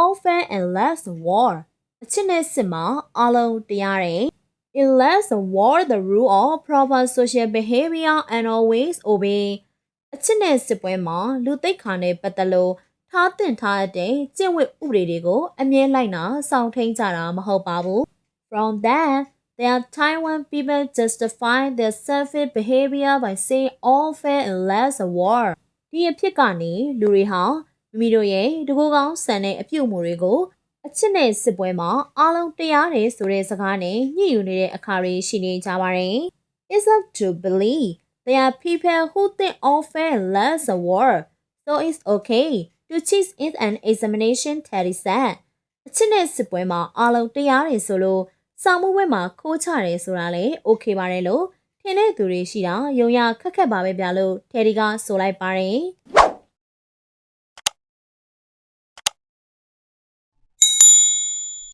all fair and less war အချစ်နဲ့စစ်မှာအားလုံးတရားတယ် In less war the rule of proper social behavior and always obey အချစ်နဲ့စစ်ပွဲမှာလူသိက္ခာနဲ့ပတ်သက်လို့ထားတင်ထားတဲ့ကျင့်ဝတ်ဥပဒေတွေကိုအမြဲလိုက်နာစောင့်ထိန်ကြတာမဟုတ်ပါဘူး From that there are time when people justify their selfish behavior by saying all fair and less war ဒီအဖြစ်ကနေလူတွေဟာမိမိတို့ရဲ့တကူကောင်းဆန်တဲ့အပြုအမူတွေကိုအချစ်နဲ့စစ်ပွဲမှာအားလုံးတရားတယ်ဆိုတဲ့စကားနဲ့ညှိယူနေတဲ့အခါတွေရှိနေကြပါတယ် It's up to believe there are people who think all fair and less war so it's okay to cheat in an examination Terry said အချစ်နဲ့စစ်ပွဲမှာအားလုံးတရားတယ်ဆိုလို့စာမှုပွဲမှာခိုးချတယ်ဆိုတာလေ okay ပါတယ်လို့ထင်တဲ့သူတွေရှိတာယုံရခက်ခက်ပါပဲဗျာလို့ Terry ကဆိုလိုက်ပါတယ်